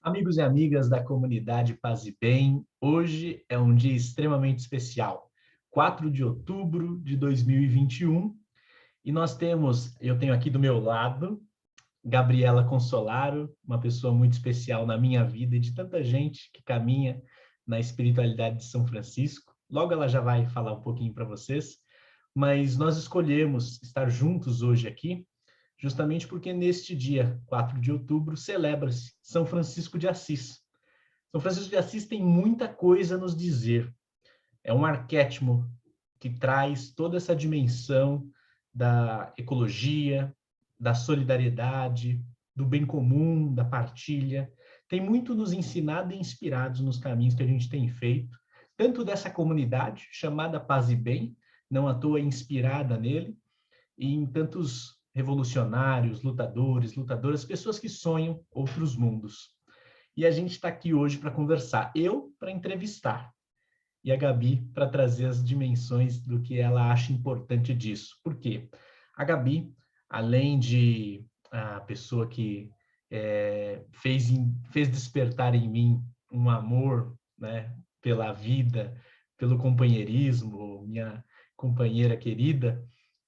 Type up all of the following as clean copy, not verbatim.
Amigos e amigas da comunidade Paz e Bem, hoje é um dia extremamente especial, 4 de outubro de 2021, e eu tenho aqui do meu lado, Gabriela Consolaro, uma pessoa muito especial na minha vida e de tanta gente que caminha na espiritualidade de São Francisco. Logo ela já vai falar um pouquinho para vocês, mas nós escolhemos estar juntos hoje aqui justamente porque neste dia, 4 de outubro, celebra-se São Francisco de Assis. São Francisco de Assis tem muita coisa a nos dizer. É um arquétipo que traz toda essa dimensão da ecologia, da solidariedade, do bem comum, da partilha. Tem muito nos ensinado e inspirados nos caminhos que a gente tem feito, tanto dessa comunidade chamada Paz e Bem, não à toa inspirada nele, e em tantos revolucionários, lutadores, lutadoras, pessoas que sonham outros mundos. E a gente está aqui hoje para conversar. Eu para entrevistar e a Gabi para trazer as dimensões do que ela acha importante disso. Por quê? A Gabi, além de a pessoa que fez despertar em mim um amor, né, pela vida, pelo companheirismo, minha companheira querida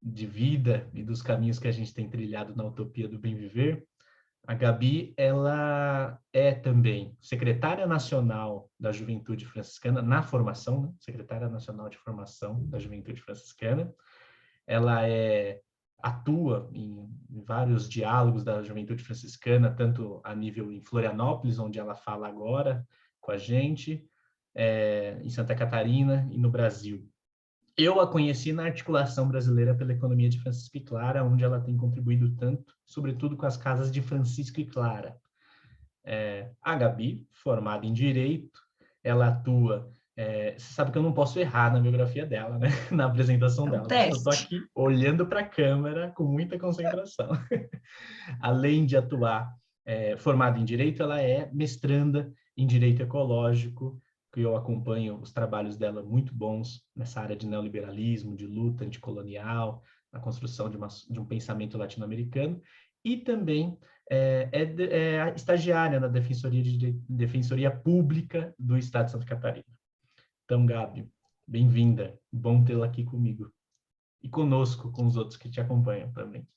de vida e dos caminhos que a gente tem trilhado na utopia do bem viver, a Gabi, ela é também secretária nacional da Juventude Franciscana, na formação, né? Secretária nacional de formação da Juventude Franciscana. Ela atua em vários diálogos da Juventude Franciscana, tanto a nível em Florianópolis, onde ela fala agora com a gente, em Santa Catarina e no Brasil. Eu a conheci na Articulação Brasileira pela Economia de Francisco e Clara, onde ela tem contribuído tanto, sobretudo com as casas de Francisco e Clara. A Gabi, formada em Direito, ela atua... você sabe que eu não posso errar na biografia dela, né? Na apresentação É um dela, por isso eu estou teste. aqui olhando para a câmera com muita concentração. Além de atuar formada em Direito, ela é mestranda em Direito Ecológico, que eu acompanho os trabalhos dela muito bons nessa área de neoliberalismo, de luta anticolonial, na construção de um pensamento latino-americano, e também é estagiária na Defensoria Pública do Estado de Santa Catarina. Então, Gabi, bem-vinda, bom tê-la aqui comigo e conosco, com os outros que te acompanham também.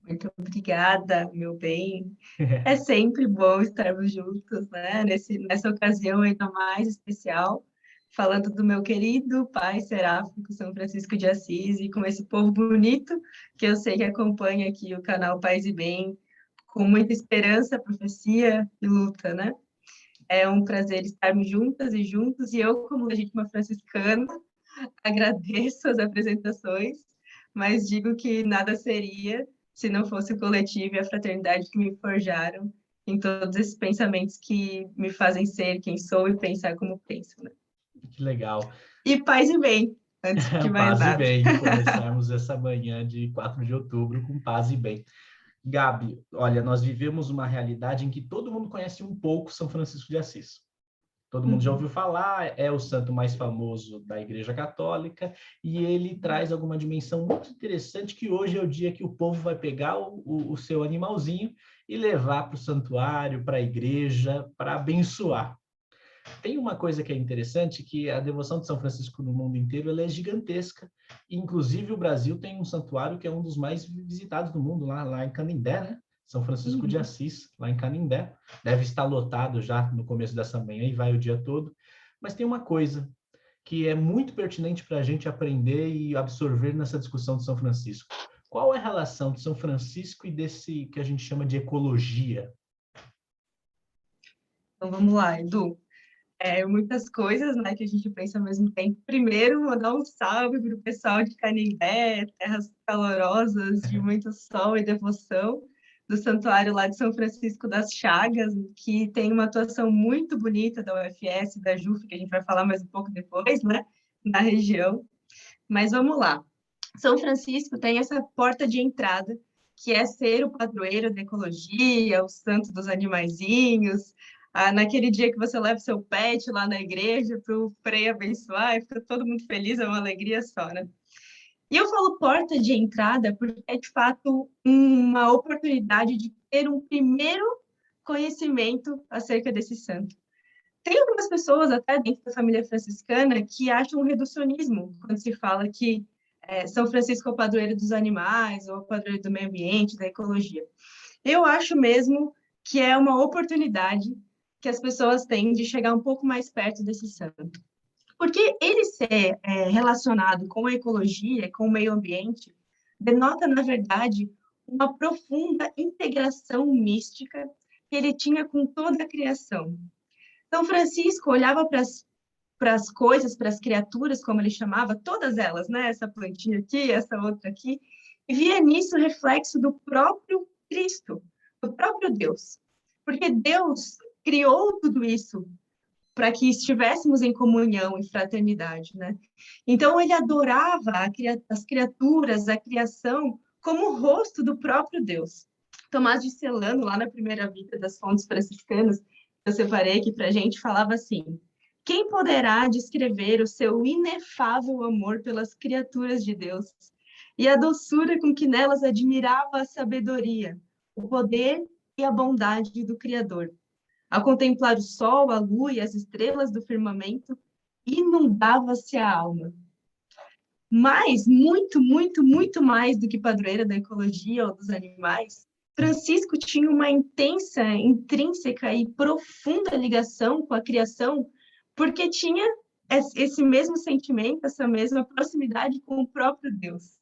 Muito obrigada, meu bem. É sempre bom estarmos juntos, né? Nessa ocasião ainda mais especial, falando do meu querido pai seráfico São Francisco de Assis e com esse povo bonito que eu sei que acompanha aqui o canal Paz e Bem, com muita esperança, profecia e luta, né? É um prazer estarmos juntas e juntos, e eu, como legítima franciscana, agradeço as apresentações, mas digo que nada seria se não fosse o coletivo e a fraternidade que me forjaram em todos esses pensamentos que me fazem ser quem sou e pensar como penso, né? Que legal. E paz e bem, antes de mais Paz e nada. bem, começarmos essa manhã de 4 de outubro com paz e bem. Gabi, olha, nós vivemos uma realidade em que todo mundo conhece um pouco São Francisco de Assis. Todo mundo já ouviu falar, é o santo mais famoso da Igreja Católica, e ele traz alguma dimensão muito interessante, que hoje é o dia que o povo vai pegar o seu animalzinho e levar para o santuário, para a igreja, para abençoar. Tem uma coisa que é interessante, que a devoção de São Francisco no mundo inteiro ela é gigantesca. Inclusive, o Brasil tem um santuário que é um dos mais visitados do mundo, lá em Canindé, né? São Francisco de Assis, lá em Canindé. Deve estar lotado já no começo dessa manhã e vai o dia todo. Mas tem uma coisa que é muito pertinente para a gente aprender e absorver nessa discussão de São Francisco. Qual é a relação de São Francisco e desse que a gente chama de ecologia? Então vamos lá, Edu. Muitas coisas, né, que a gente pensa ao mesmo tempo. Primeiro, mandar um salve para o pessoal de Canindé, terras calorosas, de muito sol e devoção, do santuário lá de São Francisco das Chagas, que tem uma atuação muito bonita da UFS, da JUF, que a gente vai falar mais um pouco depois, né, na região. Mas vamos lá. São Francisco tem essa porta de entrada, que é ser o padroeiro da ecologia, o santo dos animaizinhos, naquele dia que você leva seu pet lá na igreja para o Frei abençoar, e fica todo mundo feliz, é uma alegria só, né? E eu falo porta de entrada porque é, de fato, uma oportunidade de ter um primeiro conhecimento acerca desse santo. Tem algumas pessoas, até dentro da família franciscana, que acham um reducionismo quando se fala que São Francisco é o padroeiro dos animais, ou o padroeiro do meio ambiente, da ecologia. Eu acho mesmo que é uma oportunidade que as pessoas têm de chegar um pouco mais perto desse santo. Porque ele ser relacionado com a ecologia, com o meio ambiente, denota, na verdade, uma profunda integração mística que ele tinha com toda a criação. São Francisco olhava para as coisas, para as criaturas, como ele chamava, todas elas, né? Essa plantinha aqui, essa outra aqui, e via nisso o reflexo do próprio Cristo, do próprio Deus. Porque Deus criou tudo isso para que estivéssemos em comunhão e fraternidade, né? Então, ele adorava as criaturas, a criação, como o rosto do próprio Deus. Tomás de Celano, lá na primeira vida das fontes franciscanas, eu separei aqui para a gente, falava assim: quem poderá descrever o seu inefável amor pelas criaturas de Deus e a doçura com que nelas admirava a sabedoria, o poder e a bondade do Criador? Ao contemplar o sol, a lua e as estrelas do firmamento, inundava-se a alma. Mas, muito, muito, muito mais do que padroeira da ecologia ou dos animais, Francisco tinha uma intensa, intrínseca e profunda ligação com a criação, porque tinha esse mesmo sentimento, essa mesma proximidade com o próprio Deus.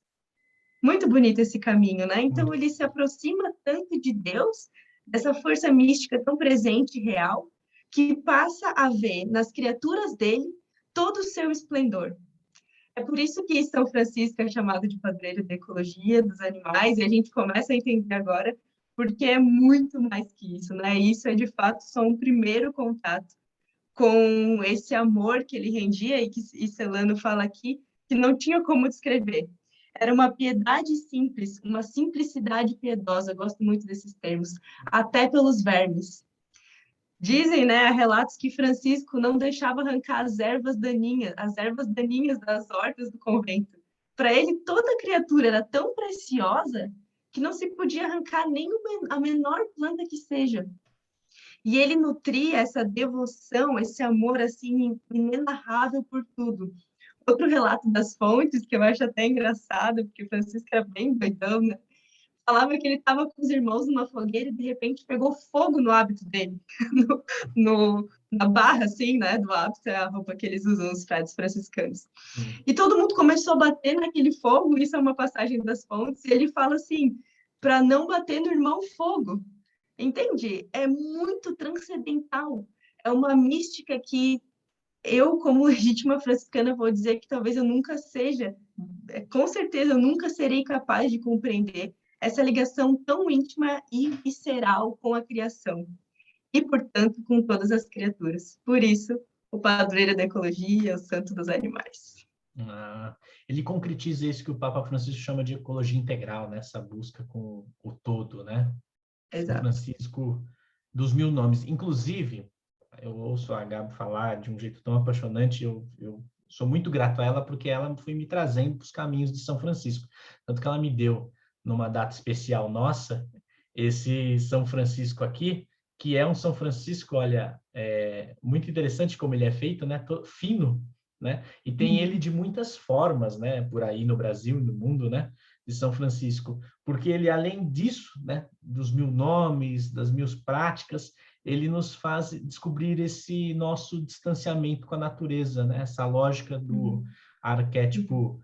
Muito bonito esse caminho, né? Então, ele se aproxima tanto de Deus, dessa força mística tão presente e real, que passa a ver nas criaturas dele todo o seu esplendor. É por isso que São Francisco é chamado de padroeiro da ecologia, dos animais, e a gente começa a entender agora porque é muito mais que isso, né? Isso é, de fato, só um primeiro contato com esse amor que ele rendia e que Celano fala aqui, que não tinha como descrever. Era uma piedade simples, uma simplicidade piedosa, gosto muito desses termos, até pelos vermes. Dizem, né, relatos que Francisco não deixava arrancar as ervas daninhas das hortas do convento. Para ele, toda criatura era tão preciosa que não se podia arrancar nem a menor planta que seja. E ele nutria essa devoção, esse amor assim inenarrável por tudo. Outro relato das fontes, que eu acho até engraçado, porque Francisco era bem doidão, né? Falava que ele estava com os irmãos numa fogueira e de repente pegou fogo no hábito dele, na barra, assim, né, do hábito, é a roupa que eles usam, os frades franciscanos. E todo mundo começou a bater naquele fogo, isso é uma passagem das fontes, e ele fala assim, para não bater no irmão fogo. Entende? É muito transcendental. É uma mística que eu, como legítima franciscana, vou dizer que talvez eu nunca seja, com certeza eu nunca serei capaz de compreender essa ligação tão íntima e visceral com a criação e, portanto, com todas as criaturas. Por isso, o padroeiro da ecologia, o santo dos animais. Ele concretiza isso que o Papa Francisco chama de ecologia integral, né? Essa busca com o todo, né? São Francisco dos mil nomes. Inclusive, eu ouço a Gabi falar de um jeito tão apaixonante, eu sou muito grato a ela, porque ela foi me trazendo para os caminhos de São Francisco. Tanto que ela me deu, numa data especial nossa, esse São Francisco aqui, que é um São Francisco, olha, muito interessante como ele é feito, né? Fino, né? E tem ele de muitas formas, né? Por aí no Brasil e no mundo, né? De São Francisco, porque ele, além disso, né, dos mil nomes, das mil práticas, ele nos faz descobrir esse nosso distanciamento com a natureza, né? Essa lógica do arquétipo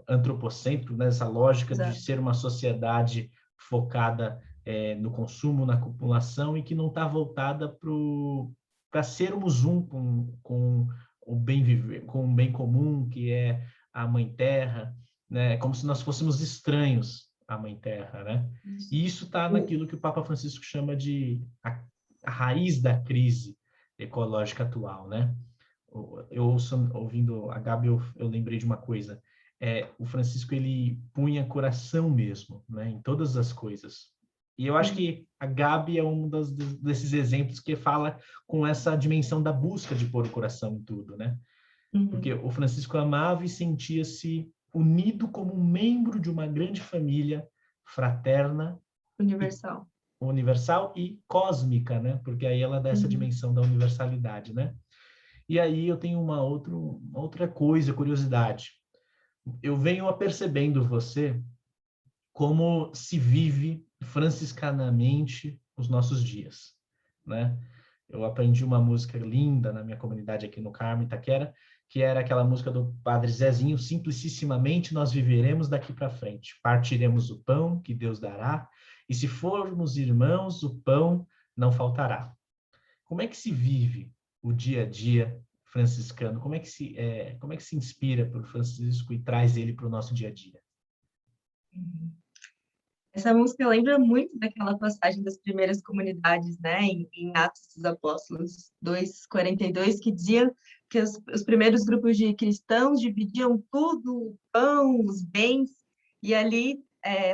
antropocêntrico, né? Essa lógica de ser uma sociedade focada no consumo, na acumulação, e que não está voltada para sermos um com o bem viver, com o bem comum, que é a Mãe Terra, né? Como se nós fôssemos estranhos à Mãe Terra, né? E isso está naquilo que o Papa Francisco chama de a raiz da crise ecológica atual, né? Ouvindo a Gabi, eu lembrei de uma coisa. O Francisco, ele punha coração mesmo, né? Em todas as coisas. E eu acho que a Gabi é um desses exemplos que fala com essa dimensão da busca de pôr o coração em tudo, né? Porque o Francisco amava e sentia-se unido como um membro de uma grande família fraterna, universal universal e cósmica, né? Porque aí ela dá essa dimensão da universalidade, né? E aí eu tenho uma outra coisa, curiosidade. Eu venho apercebendo você como se vive franciscanamente os nossos dias, né? Eu aprendi uma música linda na minha comunidade aqui no Carmo, Itaquera, que era aquela música do Padre Zezinho, simplicissimamente nós viveremos daqui para frente. Partiremos o pão que Deus dará, e se formos irmãos, o pão não faltará. Como é que se vive o dia a dia franciscano? Como é que se inspira por Francisco e traz ele para o nosso dia a dia? Essa música lembra muito daquela passagem das primeiras comunidades, né, em Atos dos Apóstolos 2:42, que dizia que os primeiros grupos de cristãos dividiam tudo, o pão, os bens, e ali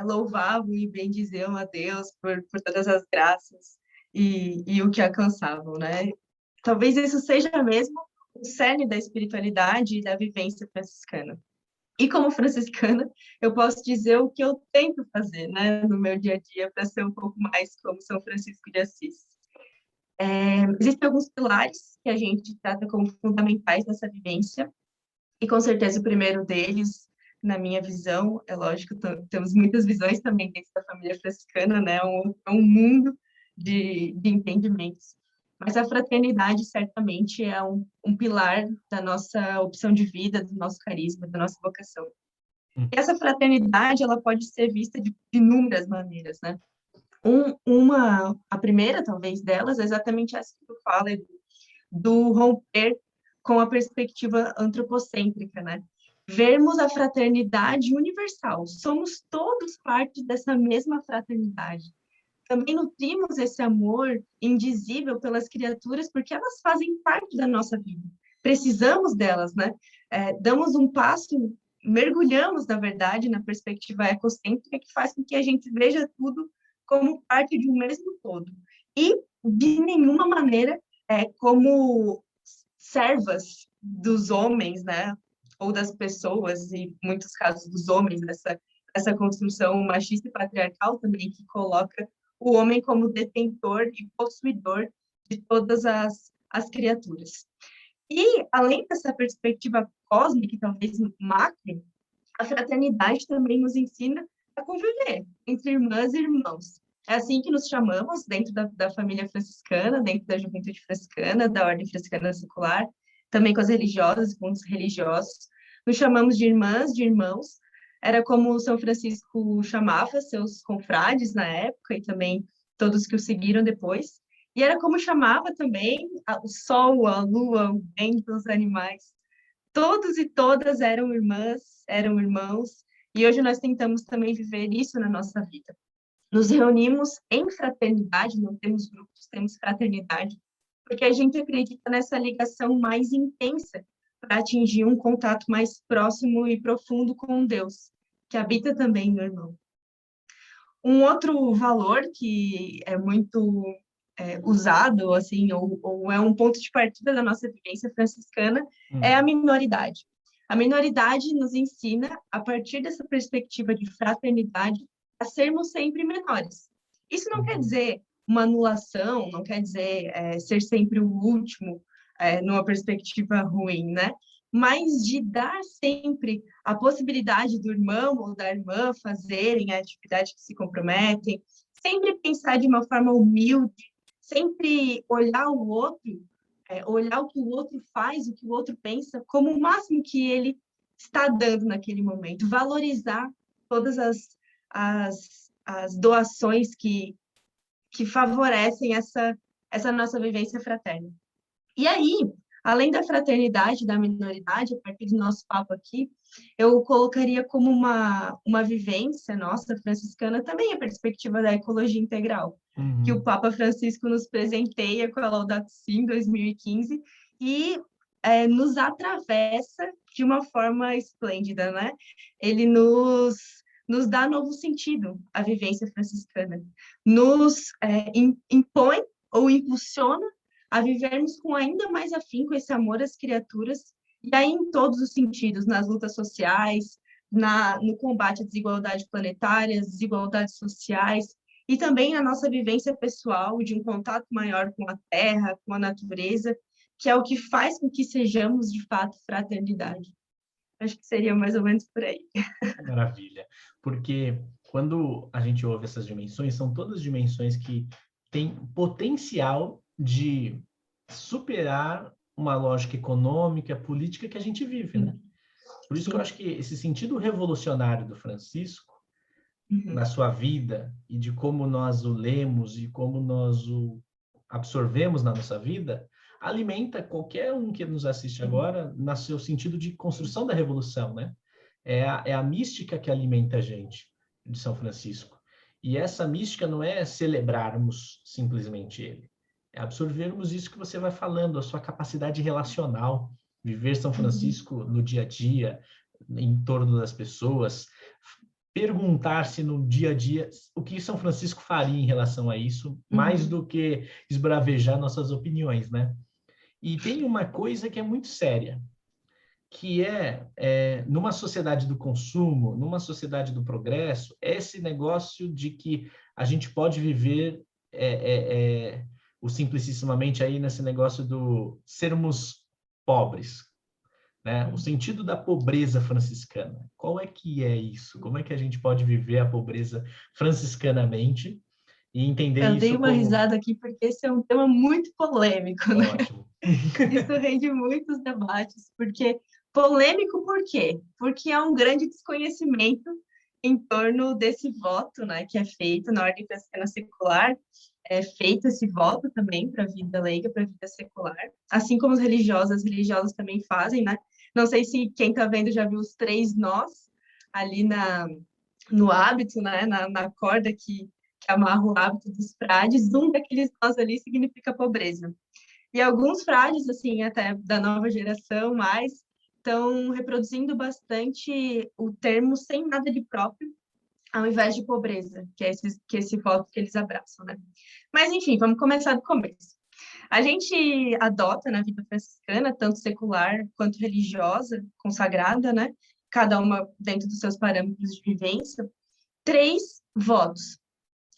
louvavam e bendiziam a Deus por todas as graças e o que alcançavam, né? Talvez isso seja mesmo o cerne da espiritualidade e da vivência franciscana. E como franciscana, eu posso dizer o que eu tento fazer, né, no meu dia a dia para ser um pouco mais como São Francisco de Assis. Existem alguns pilares que a gente trata como fundamentais nessa vivência, e com certeza o primeiro deles, na minha visão, é lógico, temos muitas visões também dentro da família franciscana, né, é um mundo de entendimentos. Mas a fraternidade certamente é um pilar da nossa opção de vida, do nosso carisma, da nossa vocação. E essa fraternidade, ela pode ser vista de inúmeras maneiras, né? A primeira, talvez, delas é exatamente essa que tu fala, do romper com a perspectiva antropocêntrica, né? Vermos a fraternidade universal. Somos todos parte dessa mesma fraternidade. Também nutrimos esse amor indizível pelas criaturas, porque elas fazem parte da nossa vida. Precisamos delas, né? Damos um passo, mergulhamos, na verdade, na perspectiva ecocêntrica, que faz com que a gente veja tudo como parte de um mesmo todo. E, de nenhuma maneira, como servas dos homens, né? Ou das pessoas, e em muitos casos dos homens, essa construção machista e patriarcal também, que coloca o homem como detentor e possuidor de todas as criaturas. E, além dessa perspectiva cósmica, talvez macro, a fraternidade também nos ensina a conviver entre irmãs e irmãos. É assim que nos chamamos dentro da família franciscana, dentro da juventude franciscana, da ordem franciscana secular, também com as religiosas e com os religiosos. Nos chamamos de irmãs, de irmãos. Era como São Francisco chamava seus confrades na época e também todos que o seguiram depois. E era como chamava também o sol, a lua, o vento, os animais. Todos e todas eram irmãs, eram irmãos, e hoje nós tentamos também viver isso na nossa vida. Nos reunimos em fraternidade, não temos grupos, temos fraternidade, porque a gente acredita nessa ligação mais intensa para atingir um contato mais próximo e profundo com Deus, que habita também no irmão. Um outro valor que é muito usado, assim, ou é um ponto de partida da nossa vivência franciscana, é a minoridade. A minoridade nos ensina, a partir dessa perspectiva de fraternidade, a sermos sempre menores. Isso não quer dizer uma anulação, não quer dizer ser sempre o último, numa perspectiva ruim, né? Mas de dar sempre a possibilidade do irmão ou da irmã fazerem a atividade que se comprometem, sempre pensar de uma forma humilde, sempre olhar o outro, olhar o que o outro faz, o que o outro pensa, como o máximo que ele está dando naquele momento, valorizar todas as doações que favorecem essa nossa vivência fraterna. E aí, além da fraternidade, da minoridade, a partir do nosso papo aqui, eu colocaria como uma vivência nossa franciscana também a perspectiva da ecologia integral, que o Papa Francisco nos presenteia com a Laudato Si em 2015 e nos atravessa de uma forma esplêndida, né? Ele nos dá novo sentido à vivência franciscana, nos impõe ou impulsiona a vivermos com ainda mais afinco esse amor às criaturas, e aí em todos os sentidos, nas lutas sociais, no combate à desigualdade planetária, às desigualdades sociais, e também na nossa vivência pessoal, de um contato maior com a terra, com a natureza, que é o que faz com que sejamos, de fato, fraternidade. Acho que seria mais ou menos por aí. Maravilha. Porque quando a gente ouve essas dimensões, são todas dimensões que têm potencial de superar uma lógica econômica, política que a gente vive, né? Por isso que eu Sim. acho que esse sentido revolucionário do Francisco, na Uhum. sua vida, e de como nós o lemos e como nós o absorvemos na nossa vida, alimenta qualquer um que nos assiste Sim. agora no seu sentido de construção da revolução, né? É a mística que alimenta a gente, de São Francisco. E essa mística não é celebrarmos simplesmente ele, é absorvermos isso que você vai falando, a sua capacidade relacional, viver São Uhum. Francisco no dia a dia, em torno das pessoas, perguntar-se no dia a dia o que São Francisco faria em relação a isso, mais Uhum. do que esbravejar nossas opiniões, né? E tem uma coisa que é muito séria, que numa sociedade do consumo, numa sociedade do progresso, esse negócio de que a gente pode viver o simplicissimamente aí nesse negócio do sermos pobres, né? O sentido da pobreza franciscana. Qual é que é isso? Como é que a gente pode viver a pobreza franciscanamente e entender Eu dei isso uma como risada aqui porque esse é um tema muito polêmico, né? ótimo? Isso rende muitos debates, porque polêmico por quê? Porque há um grande desconhecimento em torno desse voto, né, que é feito na ordem franciscana secular, é feito esse voto também para a vida leiga, para a vida secular, assim como as religiosas também fazem, né? Não sei se quem está vendo já viu os 3 nós ali no hábito, né, na corda que amarra o hábito dos frades, um daqueles nós ali significa pobreza. E alguns frades, assim, até da nova geração, mais, estão reproduzindo bastante o termo sem nada de próprio, ao invés de pobreza, que é esse voto que eles abraçam, né? Mas, enfim, vamos começar do começo. A gente adota na vida franciscana, tanto secular quanto religiosa, consagrada, né? Cada uma dentro dos seus parâmetros de vivência, 3 votos: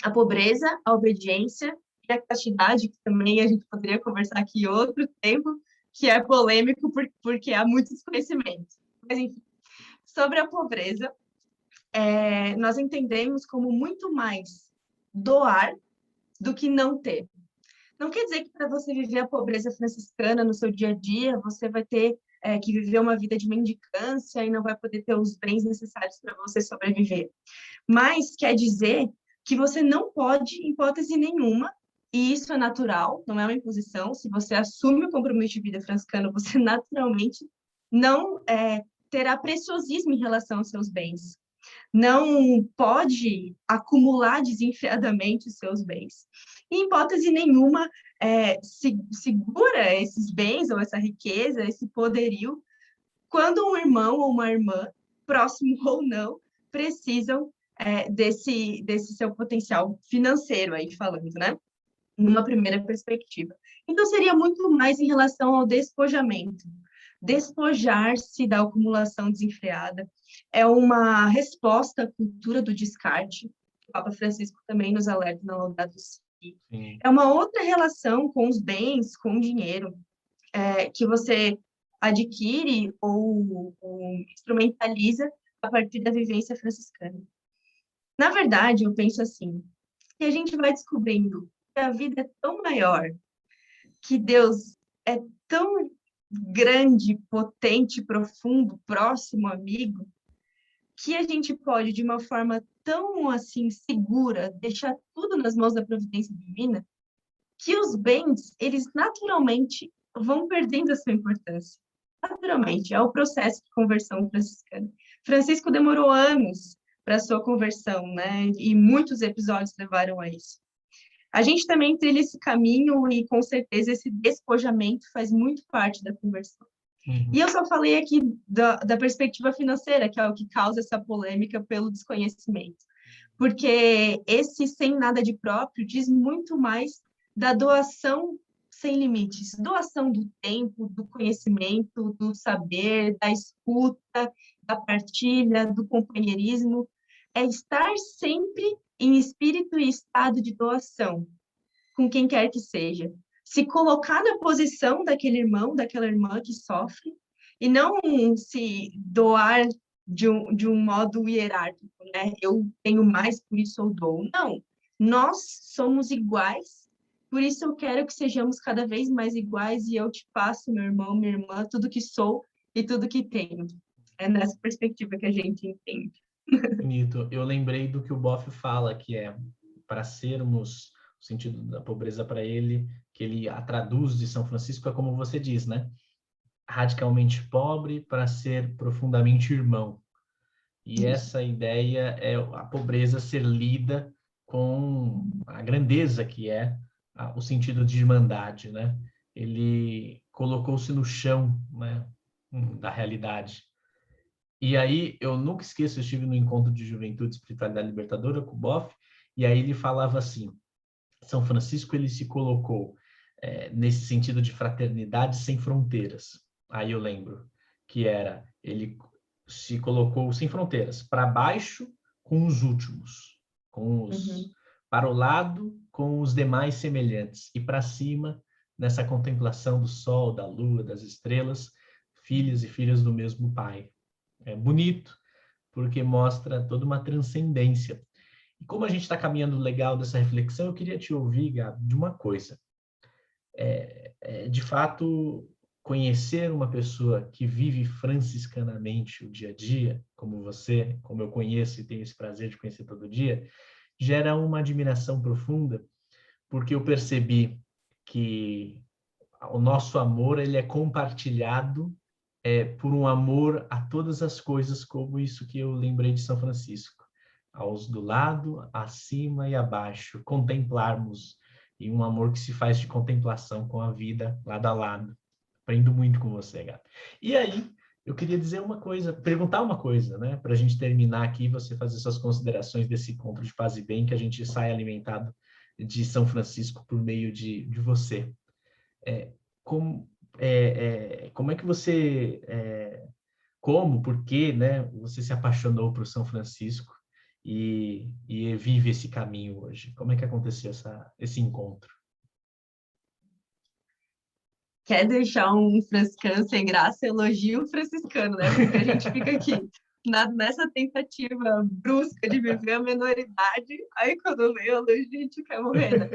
a pobreza, a obediência e a castidade, que também a gente poderia conversar aqui outro tempo, que é polêmico porque há muito desconhecimento. Mas, enfim, sobre a pobreza, nós entendemos como muito mais doar do que não ter. Não quer dizer que para você viver a pobreza franciscana no seu dia a dia, você vai ter que viver uma vida de mendicância e não vai poder ter os bens necessários para você sobreviver. Mas quer dizer que você não pode, em hipótese nenhuma, e isso é natural, não é uma imposição, se você assume o compromisso de vida franciscano, você naturalmente não terá preciosismo em relação aos seus bens. Não pode acumular desenfreadamente os seus bens. E, em hipótese nenhuma, segura esses bens ou essa riqueza, esse poderio, quando um irmão ou uma irmã, próximo ou não, precisam desse seu potencial financeiro aí falando, né? Numa primeira perspectiva. Então, seria muito mais em relação ao despojamento. Despojar-se da acumulação desenfreada é uma resposta à cultura do descarte. O Papa Francisco também nos alerta na Laudato Si. Sim. É uma outra relação com os bens, com o dinheiro, que você adquire ou instrumentaliza a partir da vivência franciscana. Na verdade, eu penso assim, que a gente vai descobrindo que a vida é tão maior, que Deus é tão grande, potente, profundo, próximo, amigo, que a gente pode, de uma forma tão assim segura, deixar tudo nas mãos da providência divina, que os bens, eles naturalmente vão perdendo a sua importância. Naturalmente, é o processo de conversão franciscana. Francisco demorou anos para sua conversão, né? E muitos episódios levaram a isso. A gente também trilha esse caminho e, com certeza, esse despojamento faz muito parte da conversão. E Uhum. eu só falei aqui da perspectiva financeira, que é o que causa essa polêmica pelo desconhecimento. Porque esse sem nada de próprio diz muito mais da doação sem limites, doação do tempo, do conhecimento, do saber, da escuta, da partilha, do companheirismo, é estar sempre em espírito e estado de doação, com quem quer que seja. Se colocar na posição daquele irmão, daquela irmã que sofre, e não se doar de um modo hierárquico, né? Eu tenho mais, por isso eu dou. Não, nós somos iguais, por isso eu quero que sejamos cada vez mais iguais e eu te passo, meu irmão, minha irmã, tudo que sou e tudo que tenho. É nessa perspectiva que a gente entende. Bonito. Eu lembrei do que o Boff fala, que é para sermos, o sentido da pobreza para ele, que ele a traduz de São Francisco, é como você diz, né? Radicalmente pobre para ser profundamente irmão. E essa ideia é a pobreza ser lida com a grandeza que é o sentido de irmandade, né? Ele colocou-se no chão, né, da realidade. E aí, eu nunca esqueço, eu estive no encontro de Juventude e Espiritualidade Libertadora com o Boff, e aí ele falava assim, São Francisco, ele se colocou nesse sentido de fraternidade sem fronteiras. Aí eu lembro que era, ele se colocou sem fronteiras, para baixo com os últimos, para o lado com os demais semelhantes, e para cima, nessa contemplação do sol, da lua, das estrelas, filhos e filhas do mesmo Pai. É bonito, porque mostra toda uma transcendência. E como a gente está caminhando legal dessa reflexão, eu queria te ouvir, Gabi, de uma coisa. De fato, conhecer uma pessoa que vive franciscanamente o dia a dia, como você, como eu conheço e tenho esse prazer de conhecer todo dia, gera uma admiração profunda, porque eu percebi que o nosso amor ele é compartilhado por um amor a todas as coisas, como isso que eu lembrei de São Francisco. Aos do lado, acima e abaixo, contemplarmos, e um amor que se faz de contemplação com a vida lado a lado. Aprendo muito com você, Gabi. E aí, eu queria dizer uma coisa, perguntar uma coisa, né? Para a gente terminar aqui e você fazer suas considerações desse encontro de paz e bem, que a gente sai alimentado de São Francisco por meio de você. Como, como é que você, por que, né, você se apaixonou por São Francisco e vive esse caminho hoje? Como é que aconteceu esse encontro? Quer deixar um franciscano sem graça, elogia o franciscano, né? Porque a gente fica aqui nessa tentativa brusca de viver a menoridade, aí quando vem a luz, a gente quer morrer, né?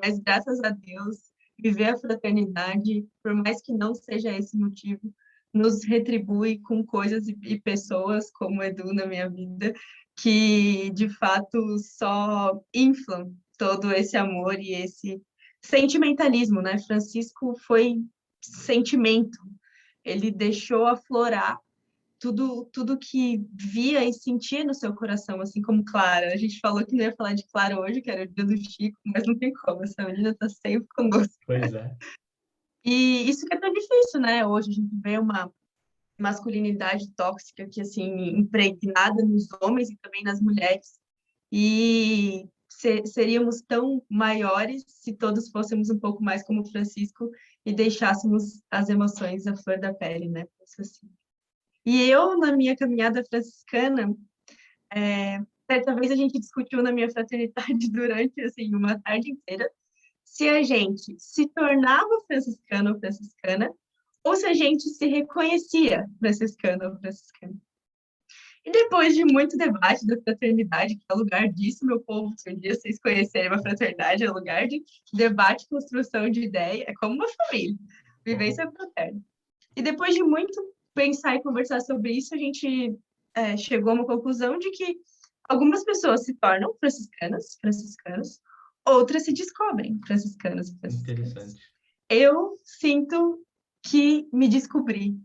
Mas graças a Deus, viver a fraternidade, por mais que não seja esse motivo, nos retribui com coisas e pessoas como Edu na minha vida, que de fato só inflam todo esse amor e esse sentimentalismo, né? Francisco foi sentimento, ele deixou aflorar tudo que via e sentia no seu coração, assim como Clara. A gente falou que não ia falar de Clara hoje, que era o dia do Chico, mas não tem como, essa menina está sempre conosco. Pois é. E isso que é tão difícil, né? Hoje a gente vê uma masculinidade tóxica que, assim, impregnada nos homens e também nas mulheres. E seríamos tão maiores se todos fôssemos um pouco mais como Francisco e deixássemos as emoções à flor da pele, né? Isso assim. E eu, na minha caminhada franciscana, certa vez a gente discutiu na minha fraternidade durante, assim, uma tarde inteira, se a gente se tornava franciscano ou franciscana, ou se a gente se reconhecia franciscano ou franciscana. E depois de muito debate da fraternidade, que é lugar disso, meu povo, se um dia vocês conhecerem uma fraternidade, é lugar de debate, construção de ideia, é como uma família, vivência fraterna. E depois de muito pensar e conversar sobre isso, a gente chegou a uma conclusão de que algumas pessoas se tornam franciscanos, outras se descobrem franciscanas. Interessante. Eu sinto que me descobri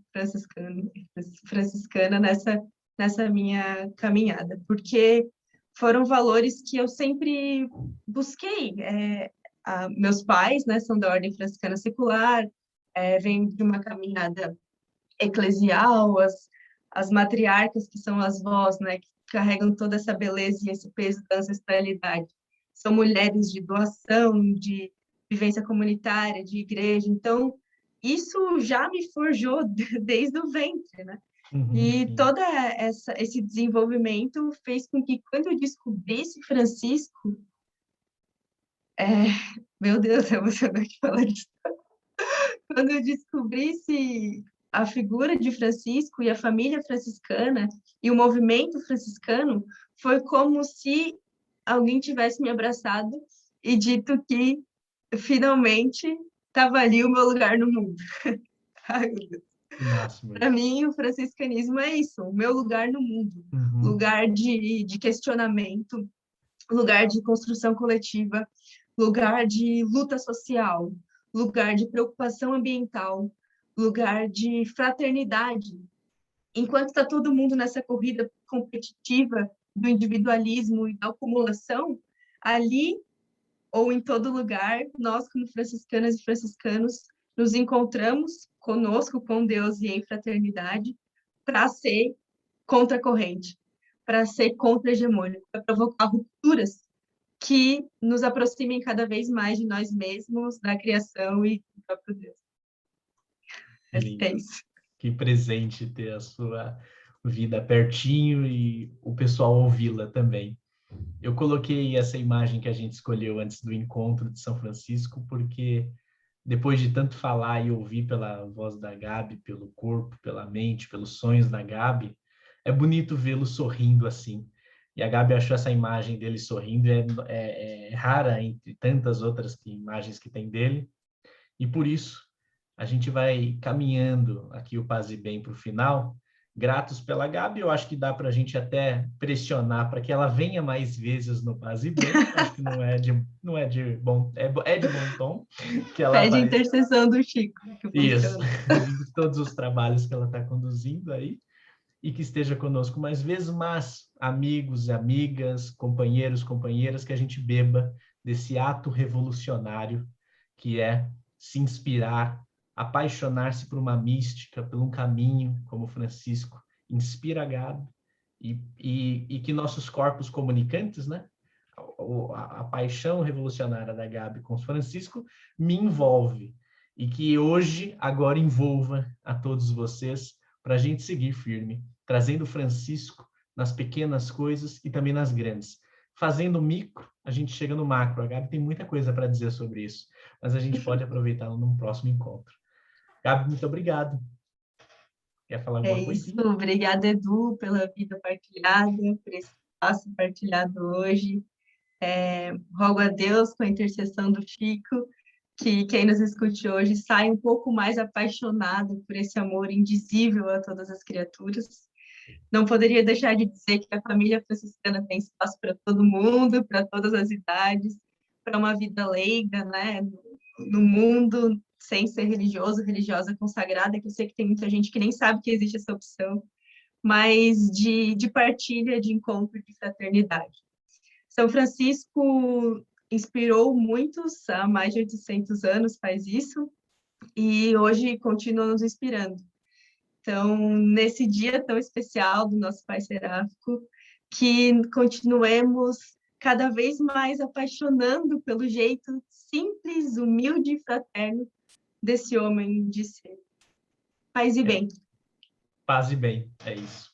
franciscana nessa minha caminhada, porque foram valores que eu sempre busquei. Meus pais, né, são da ordem franciscana secular, vêm de uma caminhada eclesial, as matriarcas, que são as vós, né, que carregam toda essa beleza e esse peso da ancestralidade. São mulheres de doação, de vivência comunitária, de igreja. Então, isso já me forjou desde o ventre, né? E sim. todo esse desenvolvimento fez com que, quando eu descobrisse Francisco, é, meu Deus, é emocionante falar isso. Quando eu descobrisse a figura de Francisco e a família franciscana e o movimento franciscano, foi como se alguém tivesse me abraçado e dito que finalmente estava ali o meu lugar no mundo. Ai, meu Deus. Que máximo Para isso. mim, o franciscanismo é isso, o meu lugar no mundo, Uhum. lugar de questionamento, lugar de construção coletiva, lugar de luta social, lugar de preocupação ambiental, lugar de fraternidade. Enquanto está todo mundo nessa corrida competitiva do individualismo e da acumulação, ali ou em todo lugar, nós, como franciscanas e franciscanos, nos encontramos conosco, com Deus e em fraternidade, para ser contra-corrente, para ser contra-hegemônico, para provocar rupturas que nos aproximem cada vez mais de nós mesmos, da criação e do próprio Deus. Que Acho que é lindo. isso. Que presente ter a sua vida pertinho e o pessoal ouvi-la também. Eu coloquei essa imagem que a gente escolheu antes do encontro de São Francisco, porque depois de tanto falar e ouvir pela voz da Gabi, pelo corpo, pela mente, pelos sonhos da Gabi, é bonito vê-lo sorrindo assim. E a Gabi achou essa imagem dele sorrindo, é rara entre tantas outras imagens que tem dele, e por isso a gente vai caminhando aqui o Paz e Bem para o final. Gratos pela Gabi, eu acho que dá para a gente até pressionar para que ela venha mais vezes no Paz e Bem. Acho que não é de bom, é de bom tom que ela Pede a vai. intercessão do Chico, que Isso, funciona. de todos os trabalhos que ela está conduzindo aí, e que esteja conosco mais vezes, mas amigos e amigas, companheiros, companheiras, que a gente beba desse ato revolucionário que é se inspirar, apaixonar-se por uma mística, por um caminho, como Francisco inspira a Gabi, e que nossos corpos comunicantes, né? A paixão revolucionária da Gabi com Francisco me envolve, e que hoje, agora, envolva a todos vocês para a gente seguir firme, trazendo Francisco nas pequenas coisas e também nas grandes. Fazendo micro, a gente chega no macro. A Gabi tem muita coisa para dizer sobre isso, mas a gente pode aproveitá-lo num próximo encontro. Gabi, muito obrigado. Quer falar É alguma isso. coisinha? Obrigada, Edu, pela vida partilhada, por esse espaço partilhado hoje. Rogo a Deus, com a intercessão do Chico, que quem nos escute hoje saia um pouco mais apaixonado por esse amor indizível a todas as criaturas. Não poderia deixar de dizer que a família franciscana tem espaço para todo mundo, para todas as idades, para uma vida leiga, né, no mundo, sem ser religioso, religiosa consagrada, que eu sei que tem muita gente que nem sabe que existe essa opção, mas de partilha, de encontro, de fraternidade. São Francisco inspirou muitos, há mais de 800 anos faz isso, e hoje continua nos inspirando. Então, nesse dia tão especial do nosso Pai Seráfico, que continuemos cada vez mais apaixonando pelo jeito simples, humilde e fraterno desse homem de ser. Paz e É. bem. Paz e bem, é isso.